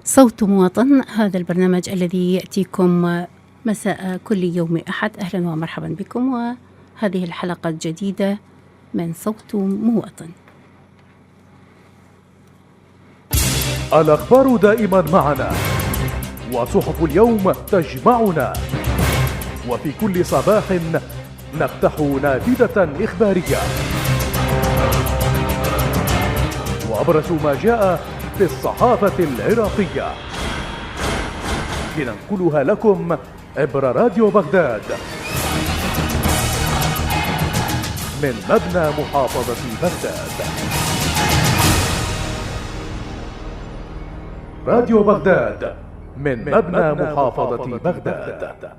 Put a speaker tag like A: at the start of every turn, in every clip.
A: صوت مواطن، هذا البرنامج الذي يأتيكم مساء كل يوم أحد. أهلا ومرحبا بكم، وهذه الحلقة الجديدة من صوت مواطن.
B: الأخبار دائما معنا، وصحف اليوم تجمعنا، وفي كل صباح نفتح نافذة إخبارية وأبرز ما جاء في الصحافة العراقية لننقلها لكم عبر راديو بغداد من مبنى محافظة بغداد. راديو بغداد من مبنى محافظة بغداد.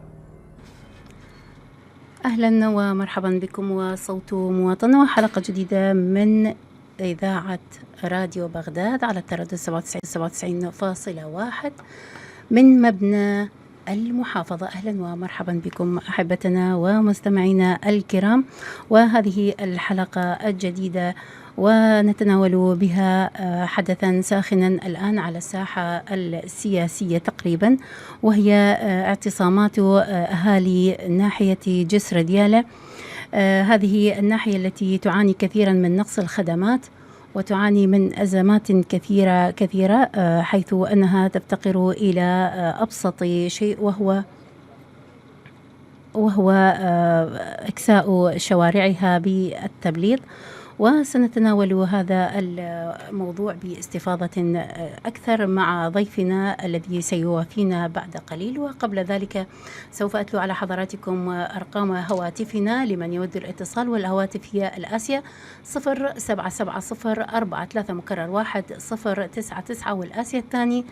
A: أهلا ومرحبا بكم، وصوت مواطن، وحلقة جديدة من إذاعة راديو بغداد على التردد 97.1 من مبنى المحافظة. أهلا ومرحبا بكم أحبتنا ومستمعينا الكرام، وهذه الحلقة الجديدة ونتناول بها حدثا ساخنا الآن على الساحة السياسية تقريبا، وهي اعتصامات أهالي ناحية جسر ديالى. هذه الناحية التي تعاني كثيرا من نقص الخدمات وتعاني من أزمات كثيرة حيث أنها تفتقر إلى أبسط شيء وهو إكساء شوارعها بالتبليط. وسنتناول هذا الموضوع باستفاضة أكثر مع ضيفنا الذي سيوافينا بعد قليل. وقبل ذلك سوف أتلو على حضراتكم أرقام هواتفنا لمن يود الاتصال، والهواتف هي الآسية 077043 مكرر 1099، والآسيا الثاني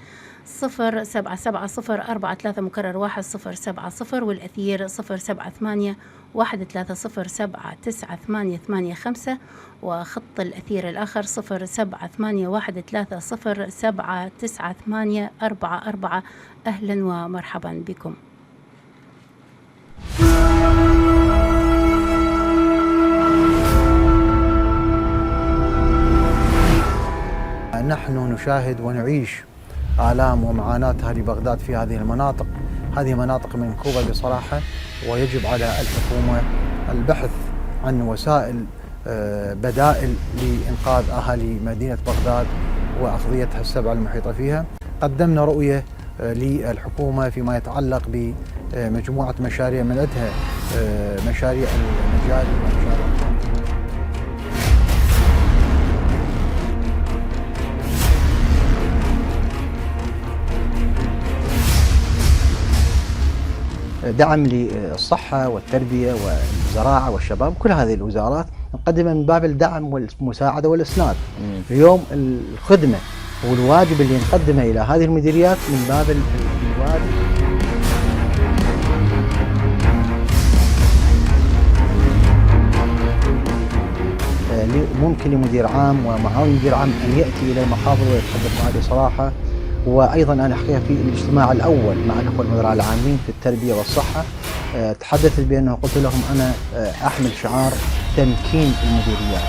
A: 077043 مكرر 1070، والأثير 07813079885، وخط الأثير الآخر 078113079844. أهلا ومرحبا بكم.
C: نحن نشاهد ونعيش آلام ومعاناة أهل بغداد في هذه المناطق. هذه مناطق منكوبة بصراحة، ويجب على الحكومة البحث عن وسائل بدائل لإنقاذ أهالي مدينة بغداد وأقضيتها السبع المحيطة فيها. قدمنا رؤية للحكومة فيما يتعلق بمجموعة مشاريع، من عندها مشاريع المجاري ومشاريع
D: دعم للصحة والتربية والزراعة والشباب. كل هذه الوزارات نقدمها من باب الدعم والمساعدة والإسناد. اليوم الخدمة والواجب اللي نقدمه إلى هذه المديريات من باب الواجب. ممكن لمدير عام ومعاون مدير عام أن يأتي إلى المحافظة ويتحدث معي بصراحة. وأيضا أنا حقيقة في الاجتماع الأول مع الأخوة المدراء العامين في التربية والصحة تحدثت بأنه قلت لهم أنا أحمل شعار تمكين المديريات.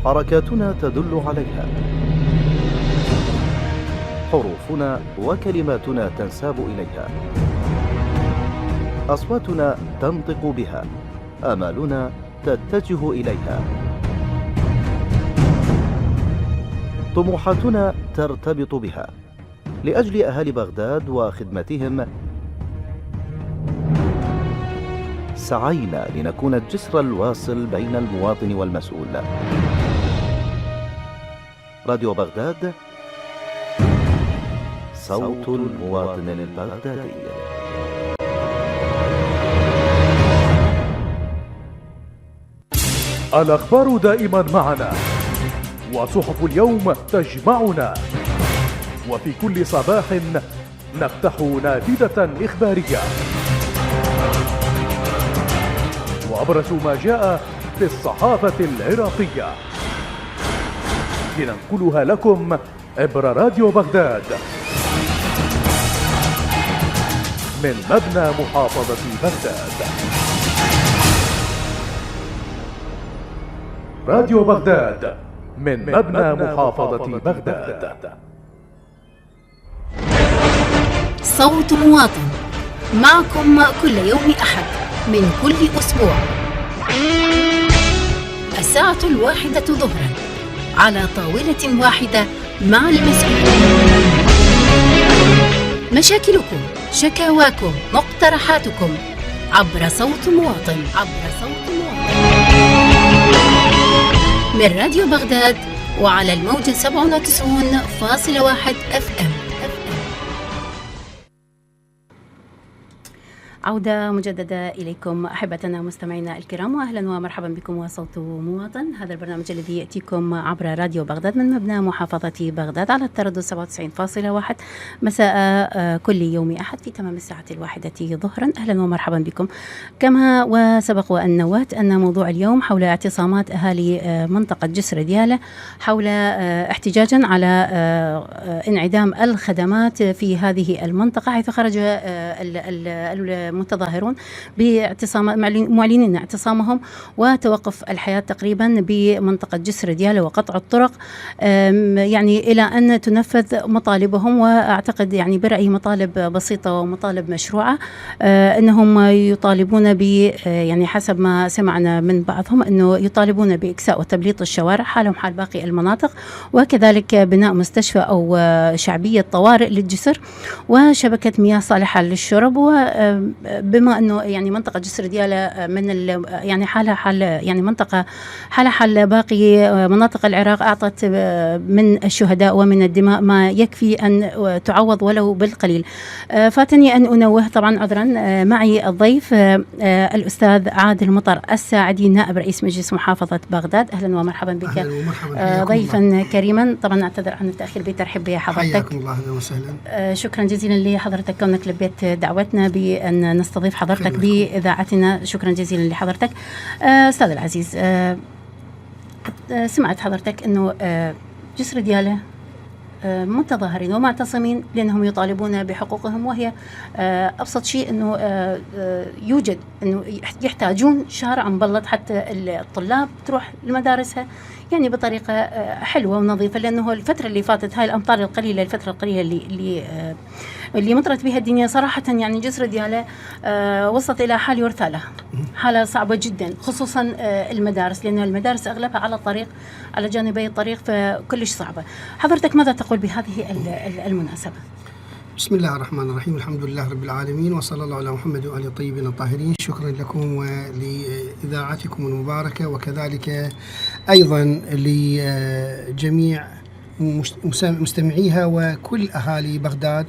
E: حركاتنا تدل عليها، حروفنا وكلماتنا تنساب إليها، أصواتنا تنطق بها، آمالنا تتجه إليها، طموحاتنا ترتبط بها. لأجل أهالي بغداد وخدمتهم سعينا لنكون الجسر الواصل بين المواطن والمسؤول. راديو بغداد، صوت المواطن البغدادي.
B: الأخبار دائما معنا، وصحف اليوم تجمعنا، وفي كل صباح نفتح نافذة إخبارية وأبرز ما جاء في الصحافة العراقية لننقلها لكم عبر راديو بغداد من مبنى محافظة بغداد. راديو بغداد من مبنى محافظة بغداد.
A: صوت مواطن معكم كل يوم أحد من كل أسبوع 1:00 ظهرا على طاولة واحدة مع المسؤولين. مشاكلكم، شكاواكم، مقترحاتكم عبر صوت مواطن من راديو بغداد وعلى الموجة 97.1 FM. عودة مجددة إليكم أحبتنا مستمعينا الكرام، وأهلا ومرحبا بكم وصوت مواطن، هذا البرنامج الذي يأتيكم عبر راديو بغداد من مبنى محافظة بغداد على التردد 97.1 مساء كل يوم أحد في تمام 1:00 ظهرا. أهلا ومرحبا بكم. كما وسبق وأن نوات أن موضوع اليوم حول اعتصامات أهالي منطقة جسر ديالى حول احتجاجا على انعدام الخدمات في هذه المنطقة، حيث خرج المتظاهرون باعتصام معلنين اعتصامهم وتوقف الحياة تقريبا بمنطقة جسر ديالى وقطع الطرق يعني إلى أن تنفذ مطالبهم. وأعتقد يعني برأيي مطالب بسيطة ومطالب مشروعة، أنهم يطالبون ب يعني حسب ما سمعنا من بعضهم أنه يطالبون بإكساء وتبليط الشوارع حالهم حال باقي المناطق، وكذلك بناء مستشفى أو شعبية طوارئ للجسر وشبكة مياه صالحة للشرب. وبما أنه يعني منطقة جسر ديالى من يعني حالها حال يعني منطقة حالها حال باقي مناطق العراق، أعطت من الشهداء ومن الدماء ما يكفي أن تعوض ولو بالقليل. فاتني أن أنوه طبعا عذرا معي الضيف الأستاذ عادل مطر الساعدي نائب رئيس مجلس محافظة بغداد. أهلا ومرحبا بك.
F: أهلا ومرحبا
A: ضيفا كريما. طبعا أعتذر عن التأخير بترحب بحضرتك.
F: حياكم الله. أهلا وسهلا.
A: شكرا جزيلا لحضرتك كونك لبيت دعوتنا بأن نستضيف حضرتك بإذاعتنا. شكرا جزيلا لحضرتك. أستاذ العزيز، سمعت حضرتك أنه جسر ديالى متظاهرين ومعتصمين لأنهم يطالبون بحقوقهم، وهي أبسط شيء أنه يوجد أنه يحتاجون شارع مبلط حتى الطلاب تروح لمدارسها يعني بطريقة حلوة ونظيفة، لأنه الفترة اللي فاتت هاي الأمطار القليلة الفترة القليلة اللي مطرت بها الدنيا صراحة يعني جسر ديالى وصلت إلى حال يرثى لها، حالة صعبة جدا، خصوصا المدارس، لأن المدارس أغلبها على الطريق على جانبي الطريق فكلش صعبة. حضرتك ماذا تقول بهذه المناسبة؟
F: بسم الله الرحمن الرحيم. الحمد لله رب العالمين، وصلى الله على محمد وآله الطيبين الطاهرين. شكرا لكم ولإذاعتكم المباركة، وكذلك أيضا لجميع مستمعيها وكل أهالي بغداد.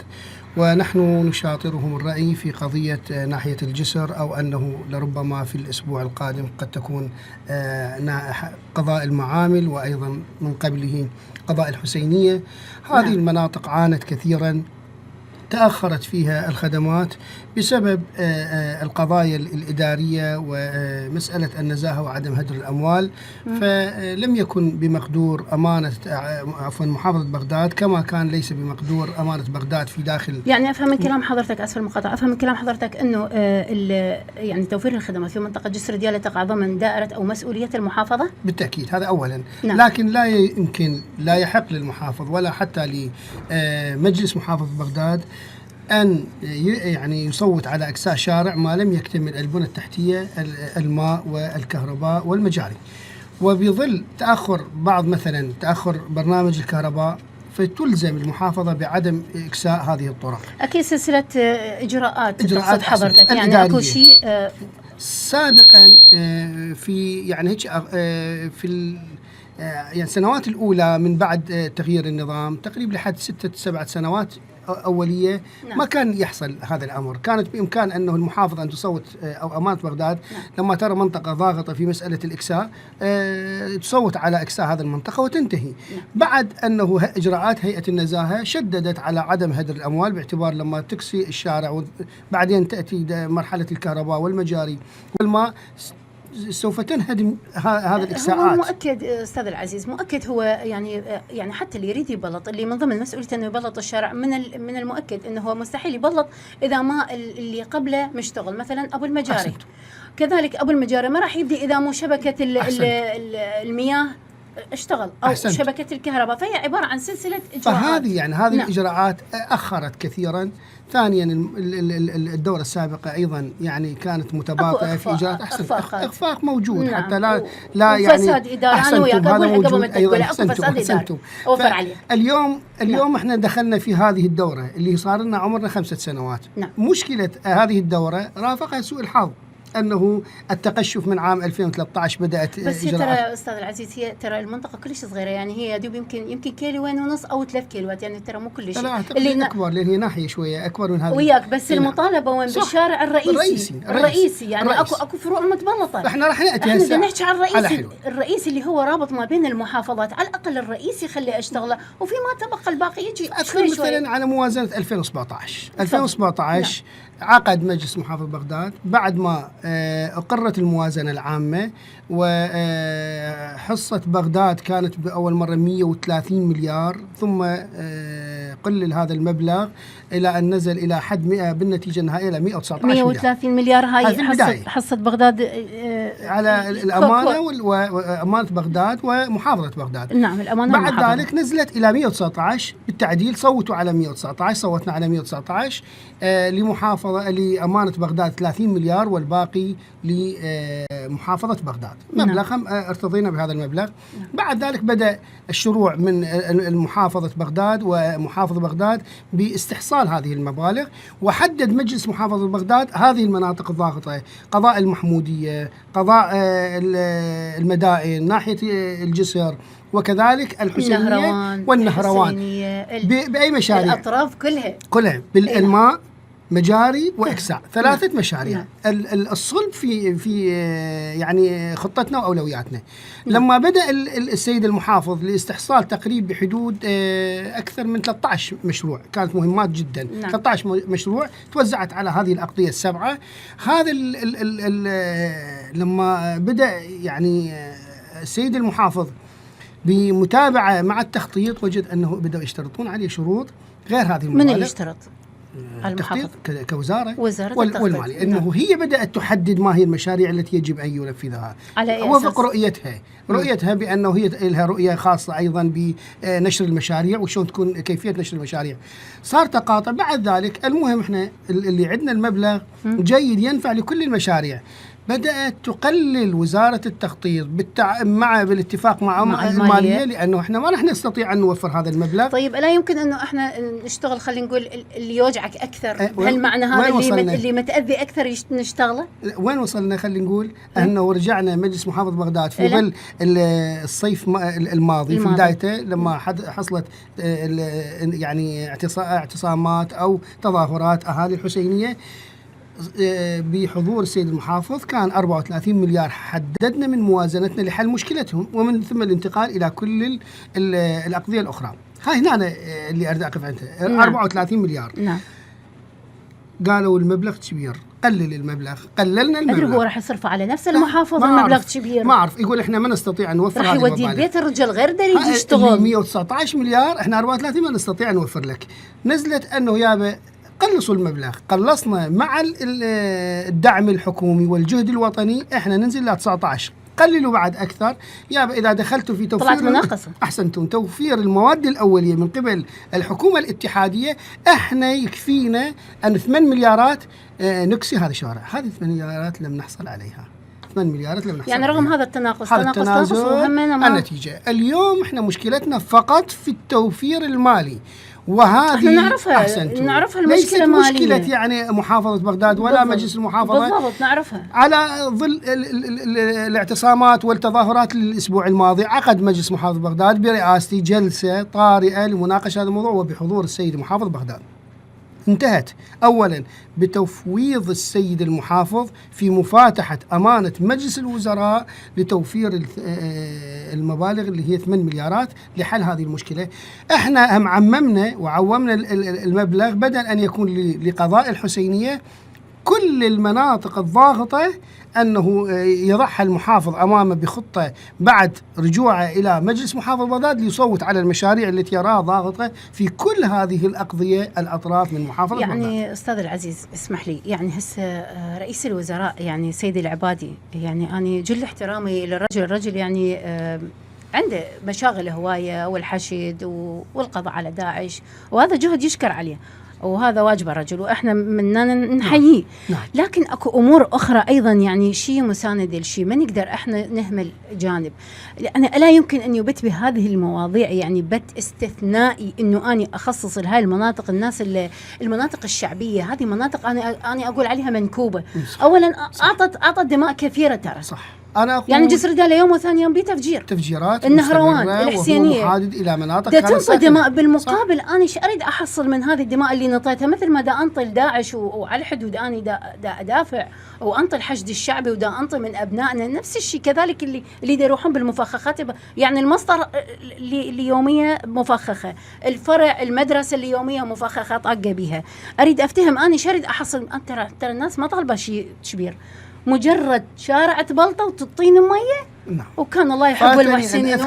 F: ونحن نشاطرهم الرأي في قضية ناحية الجسر، أو أنه لربما في الأسبوع القادم قد تكون قضاء المعامل، وأيضا من قبله قضاء الحسينية. هذه المناطق عانت كثيرا، تأخرت فيها الخدمات بسبب القضايا الإدارية ومسألة النزاهة وعدم هدر الأموال. فلم يكن بمقدور أمانة محافظة بغداد، كما كان ليس بمقدور أمانة بغداد في داخل.
A: يعني أفهم من كلام حضرتك، أسف المقاطعة، أفهم من كلام حضرتك أنه يعني توفير الخدمات في منطقة جسر ديالى تقع ضمن دائرة أو مسؤولية المحافظة؟
F: بالتأكيد، هذا أولا.
A: نعم.
F: لكن لا يحق للمحافظ ولا حتى لمجلس محافظة بغداد أن يعني يصوت على أقساء شارع ما لم يكتمل البنى التحتية، الماء والكهرباء والمجاري. وبظل مثلا تأخر برنامج الكهرباء، فتلزم المحافظة بعدم إكساء هذه الطرق.
A: أكيد سلسلة إجراءات حضرتك، يعني أكو شيء
F: سابقا في يعني هيك في يعني السنوات الأولى من بعد تغيير النظام تقريبا لحد 6-7 سنوات أولية. نعم. ما كان يحصل هذا الأمر، كانت بإمكان أنه المحافظة أن تصوت أو أمانة بغداد. نعم. لما ترى منطقة ضاغطة في مسألة الإكساء تصوت على إكساء هذه المنطقة وتنتهي. نعم. بعد أنه إجراءات هيئة النزاهة شددت على عدم هدر الأموال، باعتبار لما تكسي الشارع وبعدين تأتي مرحلة الكهرباء والمجاري والماء سوف تنهدم هذا
A: هو
F: الإكساءات.
A: مؤكد أستاذ العزيز، مؤكد هو يعني حتى اللي يريد يبلط، اللي من ضمن مسؤوليته انه يبلط الشارع، من المؤكد انه هو مستحيل يبلط اذا ما اللي قبله مشتغل، مثلا ابو المجاري.
F: أحسنت.
A: كذلك ابو المجاري ما راح يبدي اذا مو شبكه المياه اشتغل او
F: أحسنت.
A: شبكه الكهرباء، فهي عباره عن سلسله اجراءات.
F: فهذه يعني هذه
A: نعم.
F: الإجراءات أخرت كثيرا. ثانيا الدورة السابقة أيضا يعني كانت متباطئة في إجراءات. إخفاق موجود.
A: نعم.
F: حتى لا يعني
A: فساد إدارة. أنا وياك
F: هذا
A: قبل
F: موجود
A: ما
F: أيضا.
A: تقول أكو فساد إداري أوفر عليه.
F: اليوم احنا دخلنا في هذه الدورة اللي صار لنا عمرنا 5 سنوات.
A: نعم.
F: مشكلة هذه الدورة رافقها سوء الحظ، أنه التقشف من عام 2013 بدأت
A: بس هي
F: إجراءات.
A: ترى أستاذ العزيز، هي ترى المنطقة كلش صغيرة، يعني هي دوب يمكن كيلوين ونص أو 3 كيلوات، يعني ترى مو كلش.
F: لا أعتقد أكبر، لأن هي ناحية شوية أكبر من هذا.
A: وياك بس المطالبة وين؟ بالشارع الرئيسي يعني
F: الرئيسي.
A: أكو فروع متبلطة.
F: احنا راح نأتي
A: احنا بدنا نحكي عن
F: الرئيسي.
A: الرئيسي اللي هو رابط ما بين المحافظات، على الأقل الرئيسي خليه أشتغله، وفي ما تبقى الباقي يجي
F: أذكر مثلا على موازنة 2017 عقد مجلس محافظة بغداد بعد ما أقرت الموازنة العامة، وحصة بغداد كانت بأول مرة 130 مليار، ثم قلل هذا المبلغ إلى أن نزل إلى حد 100 بالنتيجة النهائية إلى 119 مليار.
A: 130 مليار هاي حصة بغداد
F: على الأمانة وأمانة بغداد ومحافظة بغداد.
A: نعم الأمانة.
F: بعد ذلك نزلت إلى 119 بالتعديل، صوتوا على 119، صوتنا على 119 لأمانة بغداد 30 مليار والباقي لمحافظة بغداد. مبلغ ارتضينا بهذا المبلغ. بعد ذلك بدأ الشروع من محافظة بغداد ومحافظة بغداد باستحصال هذه المبالغ، وحدد مجلس محافظة بغداد هذه المناطق الضاغطة: قضاء المحمودية، قضاء المدائن، ناحية الجسر، وكذلك الحسينية والنهروان. بأي مشاريع؟
A: الأطراف كلها
F: بالماء، مجاري وإكساء، 3 مشاريع. الصلب في يعني خطتنا وأولوياتنا. لما بدأ السيد المحافظ لاستحصال تقريب بحدود أكثر من 13 مشروع، كانت مهمات جدا. 13 مشروع توزعت على هذه الأقضية ال7. هذا لما بدأ يعني السيد المحافظ بمتابعة مع التخطيط، وجد أنه بدأوا يشترطون عليه شروط غير هذه المبالغ.
A: من اللي يشترط؟
F: التخطيط كوزارة
A: والمالية،
F: أنه هي بدأت تحدد ما هي المشاريع التي يجب أن ينفذها وفق رؤيتها بأنه هي لها رؤية خاصة أيضا بنشر المشاريع وشون تكون كيفية نشر المشاريع. صار تقاطع. بعد ذلك المهم إحنا اللي عندنا المبلغ جيد ينفع لكل المشاريع. بدأت تقلل وزارة التخطيط بالاتفاق مع المالية، لأنه إحنا ما راح نستطيع أن نوفر هذا المبلغ.
A: طيب لا يمكن أنه إحنا نشتغل، خلينا نقول اللي يوجعك أكثر، هل معنى هذا اللي متأذي أكثر نشتغله؟
F: وين وصلنا؟ خلينا نقول أنه رجعنا مجلس محافظة بغداد في ظل الصيف الماضي في بدايته، لما حصلت يعني اعتصامات أو تظاهرات أهالي الحسينية بحضور السيد المحافظ. كان 34 مليار حددنا من موازنتنا لحل مشكلتهم، ومن ثم الانتقال إلى كل الأقضية الأخرى. هاي هنا اللي أريد أقف عندها. 34 مليار.
A: نعم.
F: قالوا المبلغ كبير، قللنا المبلغ.
A: أدري هو راح يصرفه على نفس المحافظة المبلغ كبير.
F: ما أعرف، يقول إحنا ما نستطيع أن نوفر هذه
A: راح يودي البيت الرجال غير دري يجي يشتغل.
F: 119 مليار، إحنا 34 ما نستطيع أن نوفر لك. نزلت أنه يابا قلصوا المبلغ. قلصنا مع الدعم الحكومي والجهد الوطني، احنا ننزل ل 19. قللوا بعد اكثر. يابا اذا دخلتوا في توفير،
A: طلعت مناقصه.
F: احسنتم. توفير المواد الاوليه من قبل الحكومه الاتحاديه، احنا يكفينا ان 8 مليارات نكسي هذا الشارع. هذه 8 مليارات لم نحصل عليها. 8 مليارات لم نحصل
A: يعني
F: عليها.
A: رغم هذا التناقص
F: النتيجه اليوم احنا مشكلتنا فقط في التوفير المالي، وهذه
A: احنا نعرفها المشكلة
F: مشكلة يعني محافظة بغداد ولا بالضبط. مجلس المحافظة
A: بالضبط نعرفها.
F: على ظل الاعتصامات والتظاهرات الأسبوع الماضي عقد مجلس محافظة بغداد برئاستي جلسة طارئة لمناقشة هذا الموضوع وبحضور السيد محافظ بغداد. انتهت أولا بتفويض السيد المحافظ في مفاتحة أمانة مجلس الوزراء لتوفير المبالغ اللي هي 8 مليارات لحل هذه المشكلة. احنا هم عممنا وعومنا المبلغ بدل أن يكون لقضاء الحسينية كل المناطق الضاغطة أنه يضعها المحافظ أمامه بخطة بعد رجوعه إلى مجلس محافظ بغداد ليصوت على المشاريع التي يراها ضاغطة في كل هذه الأقضية الأطراف من محافظة بغداد.
A: يعني أستاذ العزيز اسمح لي، يعني هسه رئيس الوزراء يعني سيدي العبادي، يعني أنا جل احترامي للرجل، الرجل يعني عنده مشاغل هواية والحشد والقضاء على داعش، وهذا جهد يشكر عليه وهذا واجب الرجل وإحنا مننا نحييه. لكن أكو أمور أخرى أيضا يعني شيء مساند لشيء، ما نقدر إحنا نهمل جانب. يعني لا يمكن أن يبت بهذه المواضيع يعني بت استثنائي إنه أنا أخصص لهاي المناطق، الناس المناطق الشعبية، هذه مناطق أنا أقول عليها منكوبة. أولا أعطت دماء كثيرة ترى،
F: صح. أنا أقول
A: يعني جسر دالة يوم وثاني يوم
F: تفجيرات
A: النهروان الحسينية
F: محادد إلى مناطق
A: تنطي دماء. بالمقابل صح. أنا أريد أحصل من هذه الدماء اللي نطيتها، مثل ما دا أنطل داعش وعلى الحدود أنا دا أدافع وأنطل الحشد الشعبي ودا أنطل من أبنائنا، نفس الشيء كذلك اللي دا يروحون بالمفخخات. يعني المصدر اللي يومية مفخخة، الفرع المدرسة اللي يومية مفخخة طاقة بها. أريد أفتهم أنا أريد أحصل. ترى الناس ما طالبة شيء كبير، مجرد شارع تبلطه وتطين مية.
F: نعم.
A: وكان الله يحب المحسنين،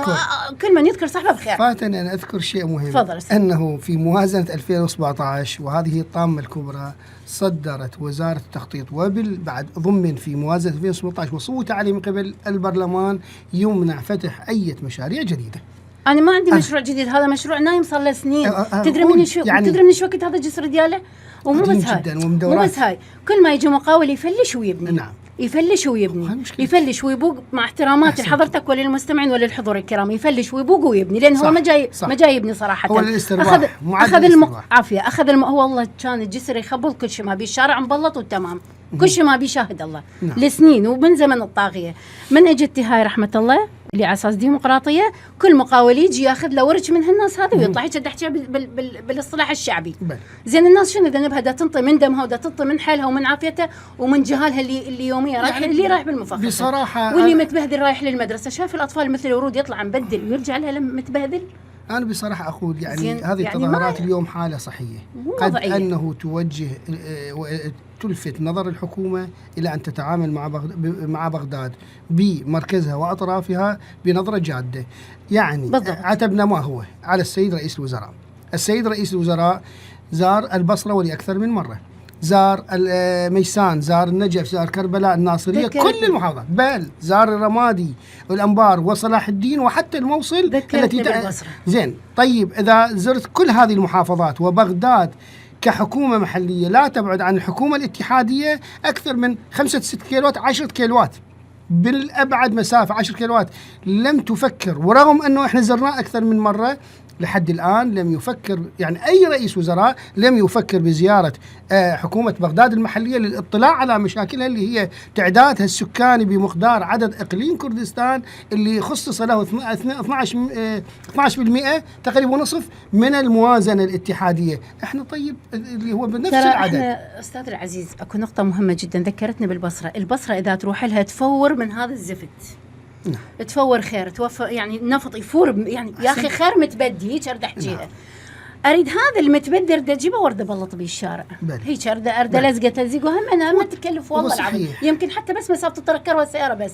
A: كل من يذكر صاحبه بخير.
F: فاتني أن أذكر شيء مهم،
A: فضل.
F: أنه في موازنة 2017 وهذه الطامة الكبرى صدرت وزارة التخطيط وبعد ضمن في موازنة 2018 وصوت عليه من قبل البرلمان يمنع فتح أي مشاريع جديدة.
A: أنا ما عندي مشروع جديد، هذا مشروع نايم صار له سنين. تدري من شو وقت هذا الجسر دياله؟ ومو بس هاي، مو بس هاي، كل ما يجي مقاول يفلش ويبني.
F: نعم.
A: يفلش ويبني، يفلش ويبوق، مع احتراماتي لحضرتك وللمستمعين وللحضور الكرام، يفلش ويبوق ويبني، لأن هو ما جاي يبني صراحة.
F: هو الاسترواح،
A: عافية هو والله كان الجسر يخبل كل شيء ما بيه، الشارع مبلط والتمام، كل شيء ما بيه شاهد الله.
F: نعم.
A: لسنين ومن زمن الطاغية. من اجت هاي رحمة الله اللي على اساس ديمقراطيه، كل مقاول يجي ياخذ له ورش من هالناس هذه ويطلع هيك تحكيها بالاصطلاح الشعبي. زين الناس شنو ذنبها؟ دا تنطي من دمها ودا تنطي من حيلها ومن عافيتها ومن جهالها اللي يوميا رايح، يعني اللي رايح بالمفخخ
F: بصراحه،
A: واللي متبهدل رايح للمدرسه. شايف الاطفال مثل الورود يطلع مبدل ويرجع لها لما متبهدل.
F: أنا بصراحة أقول يعني هذه التظاهرات اليوم حالة صحية، قد أنه توجه تلفت نظر الحكومة إلى أن تتعامل مع بغداد بمركزها وأطرافها بنظرة جادة. يعني بالضبط. عتبنا ما هو على السيد رئيس الوزراء. السيد رئيس الوزراء زار البصرة ولأكثر من مرة، زار ميسان، زار النجف، زار كربلاء، الناصرية، كل المحافظات، بل زار الرمادي والأنبار وصلاح الدين وحتى الموصل التي زين. طيب إذا زرت كل هذه المحافظات وبغداد كحكومة محلية لا تبعد عن الحكومة الاتحادية أكثر من 5-6 كيلوات، 10 كيلوات بالأبعد مسافة، 10 كيلوات، لم تفكر، ورغم أنه إحنا زرناه أكثر من مرة لحد الآن لم يفكر، يعني أي رئيس وزراء لم يفكر بزيارة حكومة بغداد المحلية للاطلاع على مشاكلها اللي هي تعدادها السكاني بمقدار عدد إقليم كردستان اللي خصص له 12% تقريبا نصف من الموازنة الاتحادية. احنا طيب اللي هو بنفس العدد.
A: احنا أستاذ العزيز أكو نقطة مهمة جدا ذكرتنا بالبصرة. البصرة إذا تروح لها تفور من هذا الزفت، تفور خير، توفر يعني النفط يفور، يعني يا اخي خير متبدي هيك ارد احكيها. اريد هذا المتبدر ده اجيبه ورده بلط بالشارع هيك ارد لزقه تلزيق، وهم انا ما تكلف والله العظيم، يمكن حتى بس مسافه الطريق كروه السياره بس.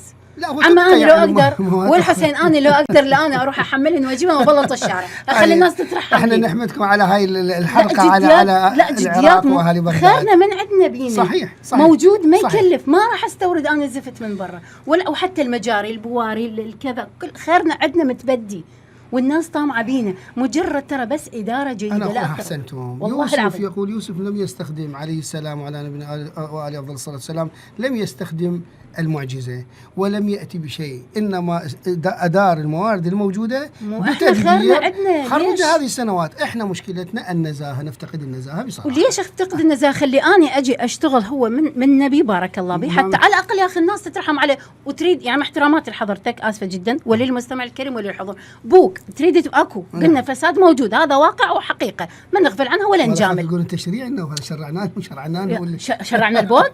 A: اما انا لو اقدر والحسين انا لو اقدر لا اروح احملهم واجيبهم وبلط الشارع، اخلي الناس تترحم.
F: احنا نحمدكم على هاي الحلقه على
A: جديات خيرنا من عندنا بينا.
F: صحيح
A: موجود ما يكلف، ما راح استورد انا زفت من برا ولا وحتى المجاري البواري الكذا، كل خيرنا عندنا متبدي والناس طامعه بينا، مجرد ترى بس اداره جيده.
F: لا احسنتم. يوسف يقول يوسف لم يستخدم عليه السلام وعلى نبينا وعليه افضل الصلاه والسلام، لم يستخدم المعجزة ولم يأتي بشيء، إنما أدار الموارد الموجودة بتدبير خرج هذه السنوات. إحنا مشكلتنا النزاهة، نفتقد النزاهة بصراحة.
A: وليش أفتقد النزاهة؟ خلي أنا أجي أشتغل هو من نبي بارك الله به، حتى على الأقل يا أخي الناس تترحم عليه وتريد، يعني احتراماتي لحضرتك آسفة جدا وللمستمع الكريم وللحضور، بوك تريد أكو قلنا فساد موجود، هذا واقع وحقيقة ما نغفل عنها ولا نجامل.
F: تقول التشريع إنه شرعناه ولا
A: شرعنا البوك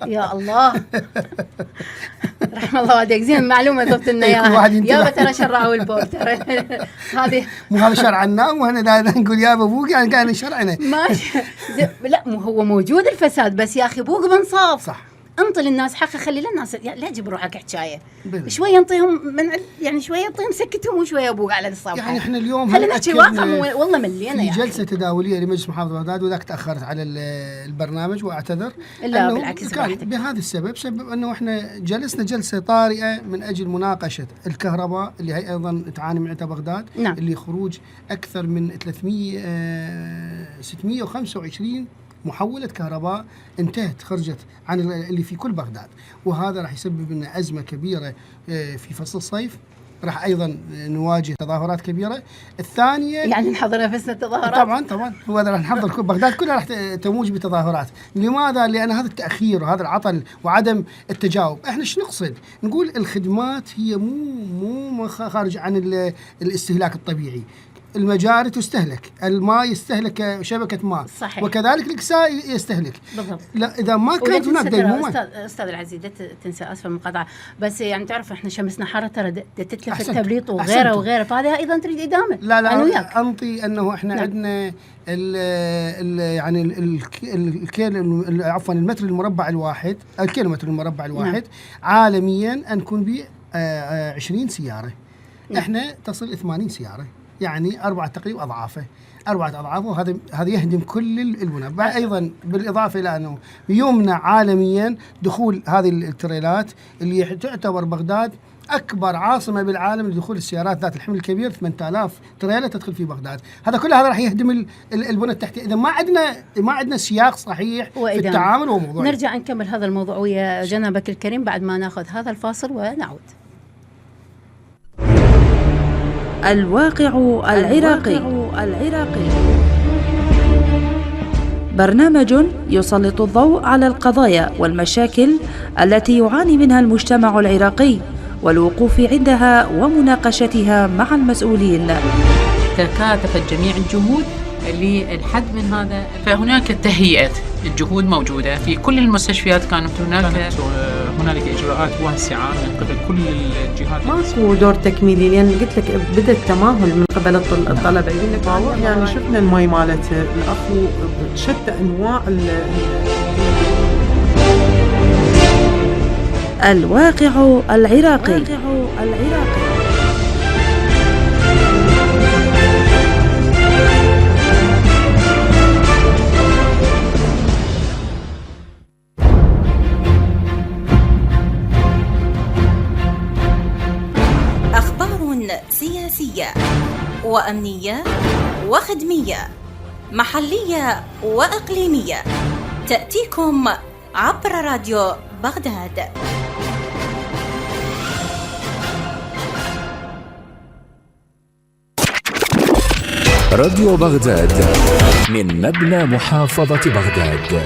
A: يا الله. رحم الله والديك، زين معلومه ضفت لنا
F: كل واحد
A: اياها
F: ينتبه.
A: يابا، ترى شرعوا البول ترى هذه
F: مو هذا شرعنا، وهنا دا نقول يا ابوك يعني كان شرعنا.
A: ماشي. لا مو هو موجود الفساد، بس يا اخي بوق بنصاف.
F: صح.
A: انطي للناس حقه، خلي للناس لا تجيب روحك حكايه
F: بالله.
A: شويه انطيهم يعني شويه انطيهم سكتهم وشويه ابوق على الصفحه.
F: يعني احنا اليوم
A: خلينا نحكي واقع، والله
F: في
A: ملينا يا
F: جلسه تداوليه لمجلس محافظه بغداد، وذاك تاخرت على البرنامج واعتذر.
A: لا
F: أنه
A: بالعكس
F: كان
A: براحتك.
F: بهذا السبب، سبب انه احنا جلسنا جلسه طارئه من اجل مناقشه الكهرباء اللي هي ايضا تعاني منها بغداد.
A: نعم.
F: اللي خروج اكثر من 625 محولة كهرباء انتهت، خرجت عن اللي في كل بغداد، وهذا راح يسبب لنا أزمة كبيرة في فصل الصيف. راح أيضا نواجه تظاهرات كبيرة. الثانية
A: يعني نحضر نفسنا التظاهرات.
F: طبعا هو هذا راح نحضر بغداد كلها راح تموج بتظاهرات. لماذا؟ لأن هذا التأخير وهذا العطل وعدم التجاوب. احنا ايش نقصد؟ نقول الخدمات هي مو خارج عن الاستهلاك الطبيعي. المجاري تستهلك، الماء يستهلك شبكة ماء،
A: صحيح.
F: وكذلك الإكساء يستهلك.
A: بالضبط.
F: لا إذا ما كانت هناك ديمومة.
A: استاذ العزيز، تنسى اسف المقاطعه، بس يعني تعرف احنا شمسنا حاره ترى تتلف
F: أحسنت.
A: التبليط وغيره
F: أحسنت.
A: وغيره، فهذا ايضا تريد ادامه.
F: لا
A: أنا وياك.
F: انطي انه احنا
A: نعم.
F: عندنا يعني عفوا المتر المربع الواحد، الكيلومتر المربع الواحد
A: نعم.
F: عالميا ان نكون به 20 سياره. احنا تصل 80 سياره، يعني تقريبا اضعافه، 4 أضعافه. وهذا يهدم كل البنى. ايضا بالاضافه الى انه يمنع عالميا دخول هذه التريلات اللي تعتبر بغداد اكبر عاصمه بالعالم لدخول السيارات ذات الحمل الكبير. 8000 تريلا تدخل في بغداد. هذا راح يهدم البنى التحتيه اذا ما عندنا سياق صحيح في التعامل وموضوع.
A: نرجع نكمل هذا الموضوع ويا جنابك الكريم بعد ما ناخذ هذا الفاصل ونعود.
G: الواقع العراقي. برنامج يسلط الضوء على القضايا والمشاكل التي يعاني منها المجتمع العراقي والوقوف عندها ومناقشتها مع المسؤولين.
H: تكاتفت جميع الجهود للحد من هذا، فهناك تهيئة الجهود موجودة في كل المستشفيات. كانت هنالك إجراءات واسعة من قبل كل الجهات.
I: ماكو دور تكميلي، لأن قلت لك بدأ التماهل من قبل الطلبة. يعني شفنا المي مالت الأخو شتى أنواع
G: الواقع العراقي.
J: سياسية وأمنية وخدمية، محلية وإقليمية، تأتيكم عبر راديو بغداد.
K: راديو بغداد من مبنى محافظة بغداد.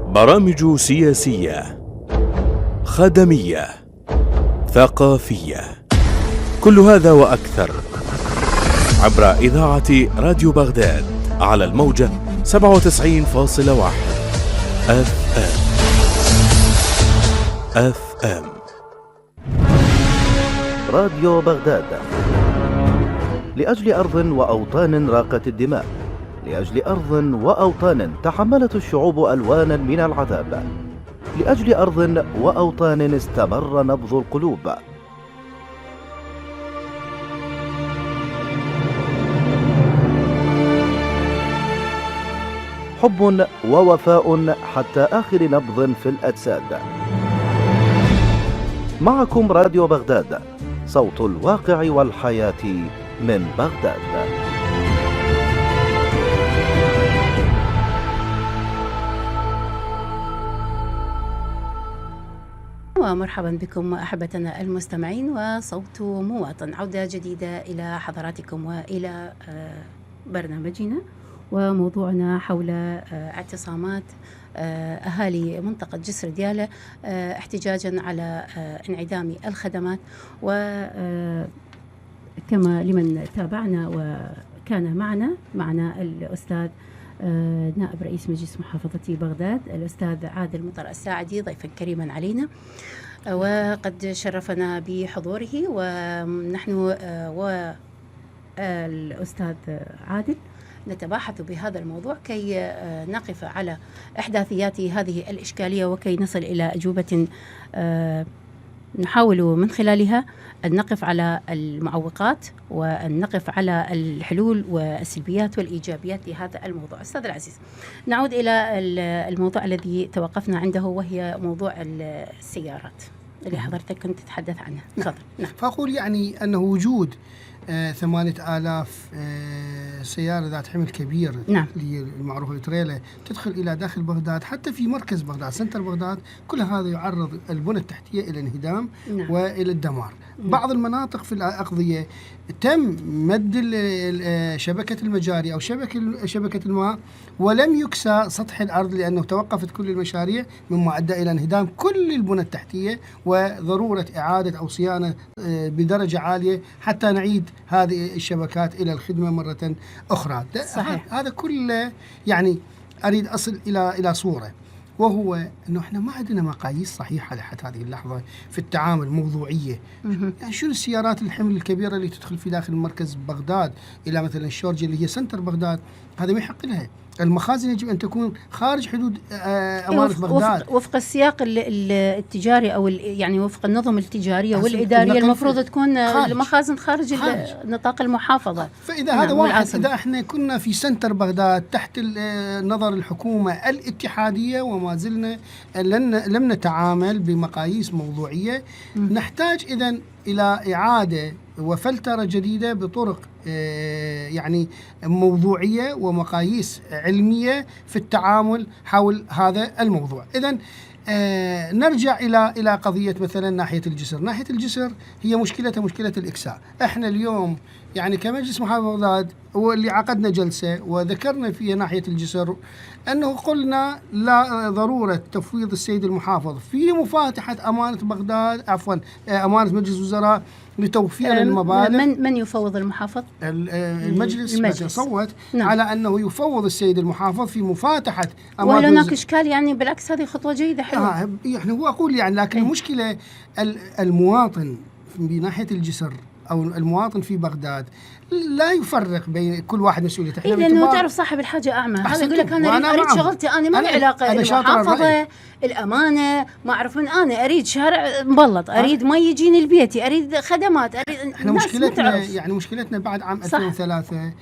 K: برامج سياسية، خدمية، ثقافية، كل هذا وأكثر عبر إذاعة راديو بغداد على الموجة 97.1 FM.
E: راديو بغداد، لأجل أرض وأوطان راقت الدماء، لأجل أرض وأوطان تحملت الشعوب ألوانا من العذاب، لأجل أرض وأوطان استمر نبض القلوب. حب ووفاء حتى آخر نبض في الأجساد. معكم راديو بغداد، صوت الواقع والحياة من بغداد.
A: ومرحبا بكم أحبتنا المستمعين وصوت مواطن، عودة جديدة إلى حضراتكم وإلى برنامجنا وموضوعنا حول اعتصامات أهالي منطقة جسر ديالى احتجاجا على انعدام الخدمات. وكما لمن تابعنا وكان معنا الأستاذ نائب رئيس مجلس محافظة بغداد الأستاذ عادل مطر الساعدي ضيفا كريما علينا، وقد شرفنا بحضوره، ونحن والأستاذ عادل نتباحث بهذا الموضوع كي نقف على إحداثيات هذه الإشكالية، وكي نصل إلى أجوبة نحاول من خلالها أن نقف على المعوقات وأن نقف على الحلول والسلبيات والإيجابيات لهذا الموضوع. أستاذ العزيز، نعود إلى الموضوع الذي توقفنا عنده، وهي موضوع السيارات اللي حضرتك كنت تتحدث عنها. تفضل.
F: نعم. فأقول يعني أنه وجود 8000 سيارة ذات حمل كبير،
A: نعم،
F: اللي المعروفة بتريلا، تدخل إلى داخل بغداد، حتى في مركز بغداد سنتر بغداد، كل هذا يعرض البنى التحتية إلى الانهدام، نعم، وإلى الدمار. نعم. بعض المناطق في الأقضية تم مد شبكة المجاري أو شبكة الماء، ولم يكسى سطح الأرض، لأنه توقفت كل المشاريع، مما أدى إلى انهدام كل البنى التحتية، وضرورة إعادة أو صيانة بدرجة عالية حتى نعيد هذه الشبكات إلى الخدمة مرة أخرى. صحيح. هذا كله يعني أريد أصل إلى صورة، وهو أنه إحنا ما عندنا مقاييس صحيحة لحد هذه اللحظة في التعامل، موضوعية. يعني شنو السيارات الحمل الكبيرة اللي تدخل في داخل مركز بغداد إلى مثلا الشورجة اللي هي سنتر بغداد؟ هذا ما يحق لها. المخازن يجب أن تكون خارج حدود أمانة بغداد،
A: وفق السياق التجاري، أو يعني وفق النظم التجارية والإدارية. المفروض تكون المخازن خارج نطاق المحافظة.
F: فإذا هذا واحد، إذا احنا كنا في سنتر بغداد تحت نظر الحكومة الاتحادية وما زلنا لم نتعامل بمقاييس موضوعية، نحتاج إذن إلى إعادة وفلترة جديدة بطرق يعني موضوعية ومقاييس علمية في التعامل حول هذا الموضوع. إذن نرجع إلى قضية مثلا ناحية الجسر. ناحية الجسر هي مشكلة الإكساء. احنا اليوم يعني كمجلس محافظة بغداد واللي عقدنا جلسة وذكرنا فيها ناحية الجسر، أنه قلنا لا ضرورة تفويض السيد المحافظ في مفاتحة أمانة بغداد، أمانة مجلس الوزراء، لتوفير المبالغ.
A: من يفوض المحافظ؟
F: المجلس صوت، نعم، على أنه يفوض السيد المحافظ في مفاتحة أمانة.
A: وهل هناك إشكال؟ يعني بالعكس هذه خطوة جيدة حلوة.
F: يعني هو أقول يعني، لكن المشكلة المواطن بناحية الجسر أو المواطن في بغداد لا يفرق بين كل واحد مسؤوليته.
A: إيه، لأنه تعرف صاحب الحاجة أعمى، هذا يقول لك أنا أريد شغلتي، أنا ما لي علاقة المحافظة، الأمانة، ما أعرف من أنا أريد شارع مبلط، أريد ما يجيني البيتي، أريد خدمات، أريد.
F: إحنا مشكلتنا بعد عام 2003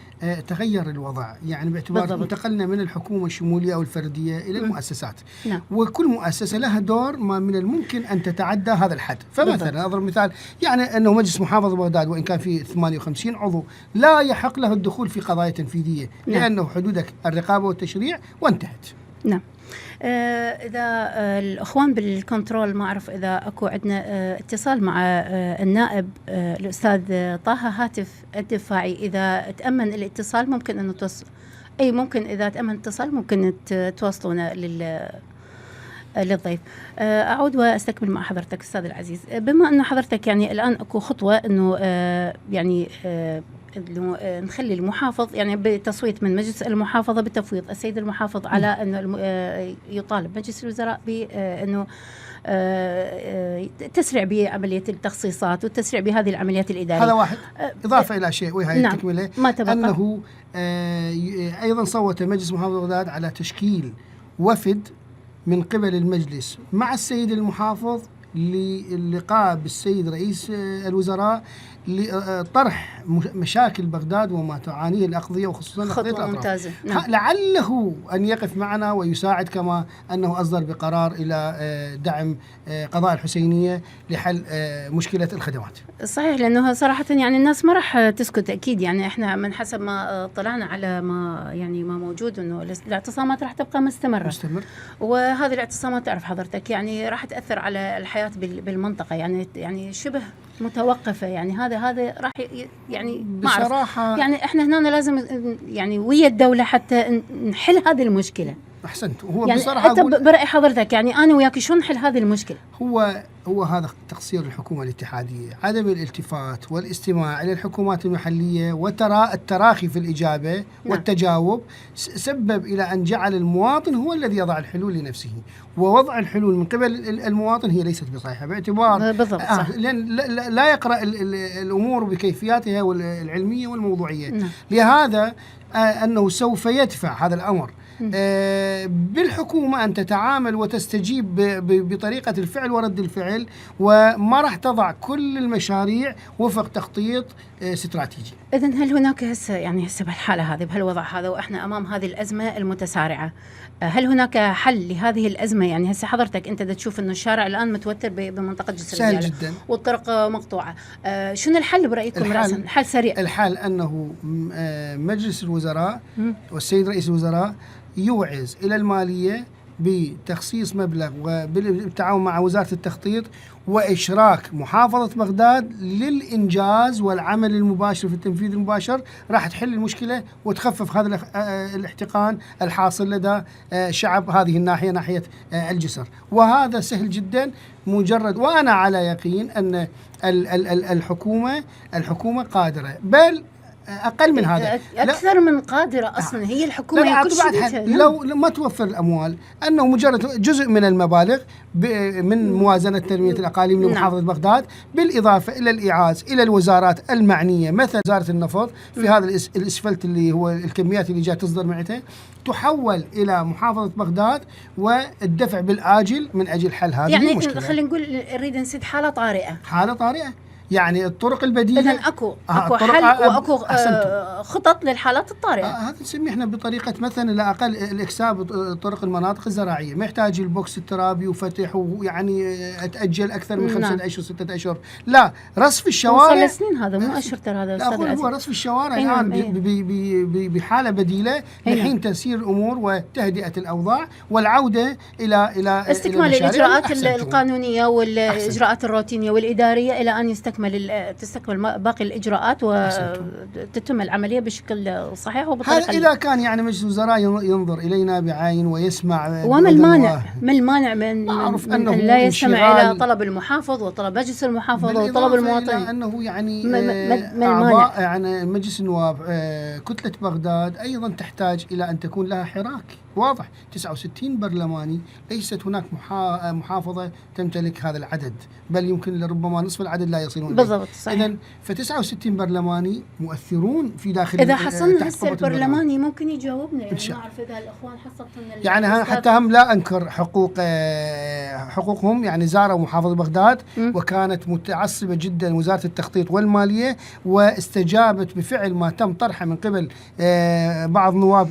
F: تغير الوضع، يعني باعتبار انتقلنا من الحكومة الشمولية أو الفردية إلى المؤسسات. نعم. وكل مؤسسة لها دور ما من الممكن أن تتعدى هذا الحد. فمثلا أضرب مثال، يعني أنه مجلس محافظة بغداد وإن كان فيه 58 عضو لا يحق له الدخول في قضايا تنفيذية. نعم. لأنه حدودك الرقابة والتشريع وانتهت.
A: نعم. إذا الأخوان بالكنترول، ما أعرف إذا أكو عندنا اتصال مع النائب الأستاذ طه، هاتف الدفاعي، إذا تأمن الاتصال ممكن أن نتوصل. أي ممكن إذا تأمن الاتصال ممكن توصلونا للضيف. أعود وأستكمل مع حضرتك أستاذ العزيز. بما أن حضرتك يعني الآن أكو خطوة أنه يعني نخلي المحافظ يعني بتصويت من مجلس المحافظة بتفويض السيد المحافظ على أنه يطالب مجلس الوزراء بأنه تسرع بعملية التخصيصات والتسرع بهذه العمليات الإدارية.
F: هذا واحد. إضافة إلى شيء وهي
A: نعم،
F: التكملة،
A: ما تبقى
F: أنه أيضا صوت مجلس محافظة بغداد على تشكيل وفد من قبل المجلس مع السيد المحافظ للقاء بالسيد رئيس الوزراء لطرح مشاكل بغداد وما تعانيه الأقضية، وخصوصا
A: خطوة ممتازة. نعم.
F: لعله أن يقف معنا ويساعد، كما أنه أصدر بقرار إلى دعم قضاء الحسينية لحل مشكلة الخدمات.
A: صحيح، لأنه صراحة يعني الناس ما راح تسكت أكيد. يعني إحنا من حسب ما طلعنا على ما يعني ما موجود أنه الاعتصامات راح تبقى مستمر. وهذه الاعتصامات تعرف حضرتك يعني راح تأثر على الحياة بالمنطقة، يعني شبه متوقفة. يعني هذا راح يعني
F: بصراحة
A: يعني احنا هنا لازم يعني ويا الدولة حتى نحل هذه المشكلة.
F: أحسنت. هو
A: يعني
F: بصراحة
A: أنت برأي حضرتك يعني أنا وياك شو نحل هذه المشكلة؟
F: هو هذا تقصير الحكومة الاتحادية، عدم الالتفات والاستماع إلى الحكومات المحلية والتراخي في الإجابة والتجاوب سبب إلى أن جعل المواطن هو الذي يضع الحلول لنفسه، ووضع الحلول من قبل المواطن هي ليست بصحيحة باعتبار لأن لا يقرأ الأمور بكيفياتها العلمية والموضوعية. لهذا أنه سوف يدفع هذا الأمر بالحكومة أن تتعامل وتستجيب بطريقة الفعل ورد الفعل، وما راح تضع كل المشاريع وفق تخطيط استراتيجي.
A: إذن هل هناك هسه بهالحالة هذه بهالوضع هذا وإحنا أمام هذه الأزمة المتسارعة، هل هناك حل لهذه الأزمة؟ يعني هسه حضرتك أنت تشوف إنه الشارع الآن متوتر بمنطقة جسر
F: سهل جدا
A: والطرق مقطوعة، شنو الحل برأيكم رأسا؟ حل سريع.
F: الحل أنه مجلس الوزراء والسيد رئيس الوزراء يوعز إلى المالية بتخصيص مبلغ وبالتعاون مع وزارة التخطيط وإشراك محافظة بغداد للإنجاز والعمل المباشر في التنفيذ المباشر، راح تحل المشكلة وتخفف هذا الاحتقان الحاصل لدى شعب هذه الناحية، ناحية الجسر. وهذا سهل جدا مجرد، وأنا على يقين أن الحكومة قادرة، بل أقل من هذا،
A: أكثر من قادرة أصلا. هي الحكومة هي كل شيء.
F: لو ما توفر الأموال أنه مجرد جزء من المبالغ من موازنة تنمية الأقاليم لمحافظة بغداد، بالإضافة إلى الإعاز إلى الوزارات المعنية مثل وزارة النفط في هذا الإسفلت اللي هو الكميات اللي جاء تصدر معته تحول إلى محافظة بغداد والدفع بالآجل من أجل حل هذه المشكلة.
A: يعني خلينا نقول نريد نسد حالة طارئة.
F: يعني الطرق البديلة.
A: إذن أكو حل وأكو خطط للحالات الطارئة.
F: هذا نسميه احنا بطريقة مثلا لا أقل الإكساب طرق المناطق الزراعية، ما يحتاج البوكس الترابي وفتح ويعني أتأجل أكثر من 5 أشهر 6 أشهر. لا، رصف الشوارع
A: صار سنين، هذا مو أشهر ترى هذا.
F: لا، هو رصف الشوارع الآن بحالة بديلة لحين تسير الأمور وتهدئة الأوضاع والعودة إلى
A: استكمال الإجراءات القانونية والإجراءات الروتينية والإدارية إلى أن تستكمل باقي الإجراءات وتتم العملية بشكل صحيح وبطريقة.
F: هذا إذا كان يعني مجلس الوزراء ينظر إلينا بعين ويسمع.
A: وما المانع من أن لا يستمع إلى طلب المحافظ وطلب مجلس المحافظ وطلب المواطن؟
F: أنه يعني أعضاء يعني مجلس النواب كتلة بغداد أيضا تحتاج إلى أن تكون لها حراك واضح. 69 برلماني، ليست هناك محافظة تمتلك هذا العدد، بل يمكن لربما نصف العدد لا يصلون
A: بالضبط. صحيح.
F: إذن ف69 برلماني مؤثرون في داخل.
A: إذا حصلنا هسه البرلماني ممكن يجاوبنا، يعني ما أعرف إذا الأخوان حصلتهم
F: يعني حتى هم لا أنكر حقوقهم، يعني زاروا محافظة بغداد وكانت متعصبة جدا وزارة التخطيط والمالية، واستجابت بفعل ما تم طرحه من قبل بعض نواب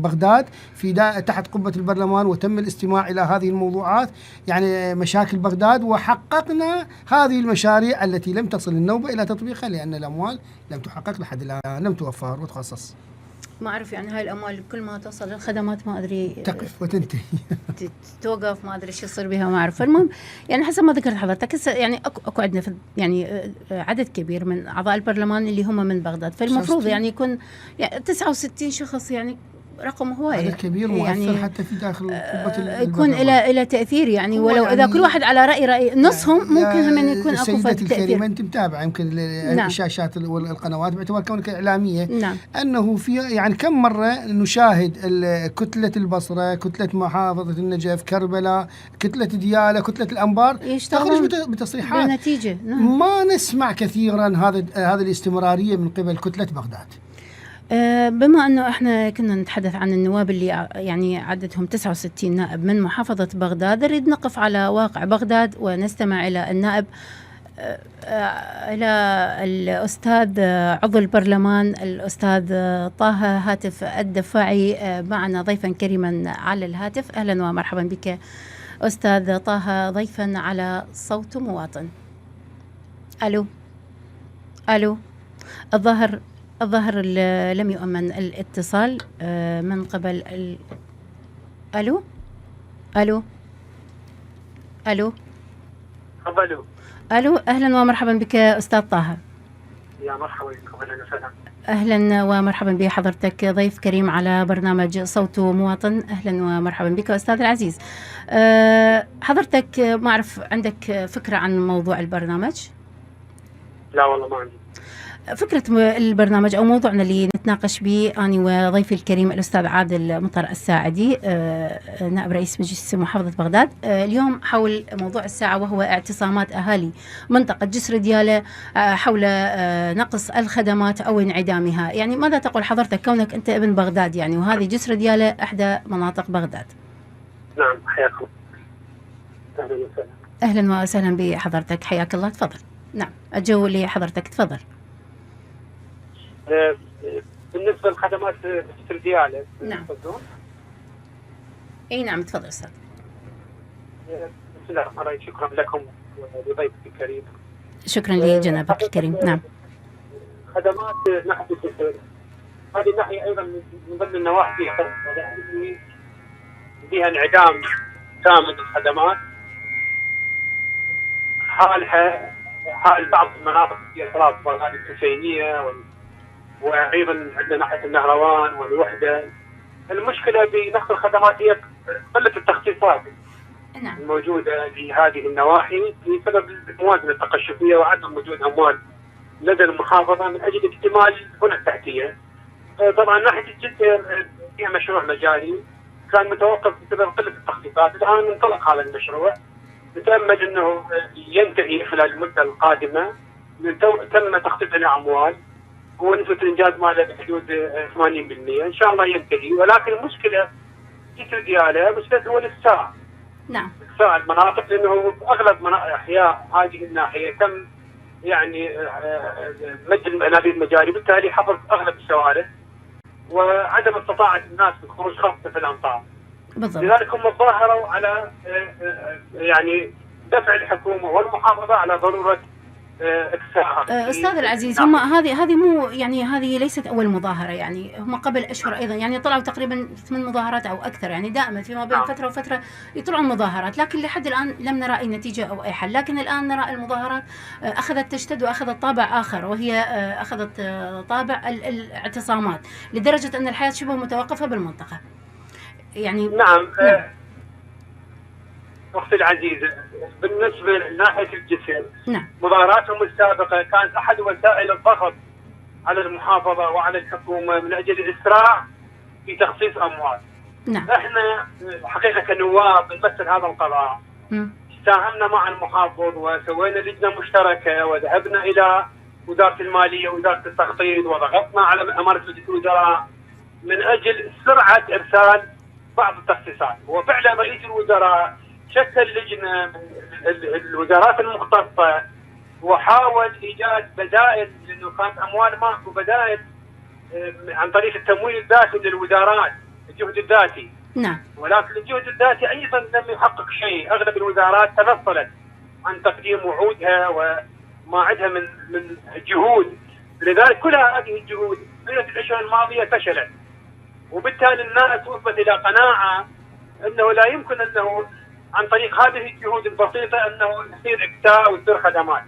F: بغداد في تحت قبة البرلمان، وتم الاستماع إلى هذه الموضوعات يعني مشاكل بغداد، وحققنا هذه المشاريع التي لم تصل النوبة إلى تطبيقها لأن الأموال لم تحقق لحد الآن، لم توفر وتخصص.
A: ما أعرف يعني هاي الأموال كل ما توصل للخدمات ما أدري
F: تقف وتنتهي
A: توقف، ما أدري شو يصير بها، ما أعرف. المهم يعني حسب ما ذكرت حضرتك يعني أكو عندنا يعني عدد كبير من أعضاء البرلمان اللي هم من بغداد، فالمفروض يعني يكون يعني 69 شخص، يعني رقم هواية
F: عدد كبير مؤثر يعني حتى في داخل قبة
A: يكون إلى تأثير يعني، ولو يعني إذا كل واحد على رأي نصهم ممكن هم يكون أكو
F: تأثير. سيدتي الكريمة أنت متابعة يمكن الشاشات والقنوات باعتبار كونك إعلامية. أنه في يعني كم مرة نشاهد كتلة البصرة، كتلة محافظة النجف، كربلاء، كتلة ديالى، كتلة الأنبار تخرج بتصريحات
A: بنتيجة.
F: ما نسمع كثيرا هذا الاستمرارية من قبل كتلة بغداد.
A: بما أنه إحنا كنا نتحدث عن النواب اللي يعني عددهم 69 نائب من محافظة بغداد، نريد نقف على واقع بغداد ونستمع إلى النائب إلى الأستاذ عضو البرلمان الأستاذ طه هاتف الدفاعي، معنا ضيفا كريما على الهاتف. أهلا ومرحبا بك أستاذ طه، ضيفا على صوت مواطن. ألو الظاهر لم يؤمن الاتصال من قبل ألو أهلا ومرحبا بك أستاذ طه.
L: يا مرحبا بكم، أهلا وسهلا.
A: أهلا ومرحبا بحضرتك ضيف كريم على برنامج صوت مواطن. أهلا ومرحبا بك أستاذ العزيز. حضرتك ما أعرف عندك فكرة عن موضوع البرنامج؟
L: لا والله ما عندي
A: فكرة البرنامج أو موضوعنا اللي نتناقش به أنا وضيفي الكريم الأستاذ عادل مطر الساعدي نائب رئيس مجلس محافظة بغداد اليوم حول موضوع الساعة، وهو اعتصامات أهالي منطقة جسر ديالى حول نقص الخدمات أو انعدامها. يعني ماذا تقول حضرتك كونك أنت ابن بغداد يعني، وهذه جسر ديالى إحدى مناطق بغداد؟
L: نعم حياكم. أهلا وسهلا.
A: أهلا وسهلا بحضرتك، حياك الله. تفضل. نعم الجو لحضرتك، تفضل.
L: بالنسبة لخدمات جسر ديالى.
A: نعم. اي نعم تفضل استاذ.
L: بسم الله الرحمن الرحيم. شكرا لكم ولضيفك الكريم.
A: شكرا لجنابك الكريم. نعم.
L: خدمات ناحية الجسر هذه الناحية أيضا من ضمن النواحي فيها انعدام تام من الخدمات. حال بعض المناطق في اطراف بغداد الحسينيه وايضا عندنا ناحيه النهروان والوحده. المشكله بنقص الخدمات هي قله التخصيصات الموجوده في هذه النواحي بسبب الموازنه التقشفيه وعدم وجود اموال لدى المحافظه من اجل اكتمال البنى التحتيه. طبعا ناحيه الجسر فيها مشروع مجاري كان متوقف بسبب قله التخصيصات، الان انطلق هذا المشروع، نتأمل أنه ينتهي خلال المدة القادمة. تم تخصيص له أموال ونسبة الإنجاز ماله بحدود 80%، إن شاء الله ينتهي. ولكن المشكلة جسر ديالى مشكلة هو الإفساء.
A: نعم.
L: إفساء المناطق، لأنه أغلب أحياء هذه الناحية تم يعني مد الأنابيب المجاري، بالتالي حفظ أغلب الشوارع وعدم استطاعة الناس بالخروج خاصة في الأمطار.
A: بالضبط.
L: لذلك هم ظاهروا على يعني دفع الحكومة والمحافظة على ضرورة إكساءها.
A: أستاذ العزيز، هم هذه مو يعني هذه ليست أول مظاهرة، يعني هم قبل أشهر أيضا يعني طلعوا تقريبا 8 مظاهرات أو أكثر، يعني دائما فيما بين فترة وفترة يطلعون مظاهرات، لكن لحد الآن لم نرى أي نتيجة أو أي حل. لكن الآن نرى المظاهرات أخذت تشتد وأخذت طابع آخر، وهي أخذت طابع الاعتصامات لدرجة أن الحياة شبه متوقفة بالمنطقة. يعني
L: نعم. أختي العزيزة، بالنسبة لناحية الجسر
A: نعم.
L: مظاهراتهم السابقة كانت أحد وسائل الضغط على المحافظة وعلى الحكومة من أجل الإسراع في تخصيص أموال.
A: نعم.
L: احنا حقيقة كنواب نمثل هذا القضاء ساهمنا مع المحافظ وسوينا لجنة مشتركة وذهبنا إلى وزارة المالية ووزارة التخطيط وضغطنا على أمانة مجلس الوزراء من أجل سرعة إرسال بعض التخصيصات. وفعلا رئيس الوزراء شكل لجنة من الوزارات المختصة وحاول إيجاد بدائل، لأنه كانت أموال ماكو بدائل عن طريق التمويل الذاتي للوزارات، الجهد الذاتي.
A: نعم.
L: ولكن الجهد الذاتي أيضا لم يحقق شيء، أغلب الوزارات تنصلت عن تقديم وعودها وما عندها من جهود. لذلك كل هذه الجهود في الأشهر الماضية فشلت، وبالتالي الناس وصلت إلى قناعة أنه لا يمكن أنه عن طريق هذه الجهود البسيطة أنه يصير إكتاء ويصير خدمات.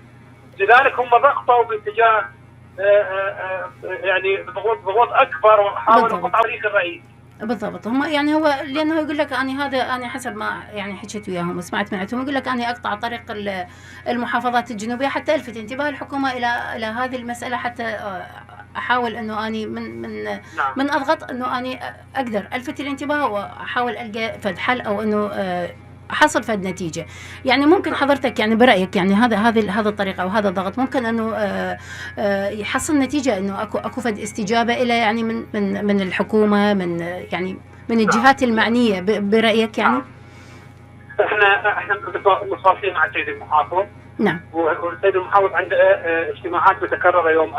L: لذلك هم ضغطوا باتجاه يعني ضغوط أكبر وحاولوا قطع طريق الرئيس.
A: بالضبط. هم يعني هو لأنه يقول لك أنا حسب ما يعني حكيت وياهم وسمعت منهم، يقول لك أنا أقطع طريق المحافظات الجنوبية حتى ألفت انتباه الحكومة إلى هذه المسألة، حتى أحاول أنه أني من أضغط أنه أني أقدر ألفت الانتباه وأحاول ألقى فد حل أو أنه حصل فد نتيجة. يعني ممكن حضرتك يعني برأيك يعني هذا الطريقة أو هذا الضغط ممكن أنه يحصل نتيجة، أنه أكو فد استجابة إلى يعني من الحكومة، من الجهات المعنية برأيك يعني؟
L: احنا متواصلين مع السيد المحافظ.
A: نعم.
L: والسيد المحافظ عنده اجتماعات متكررة يوم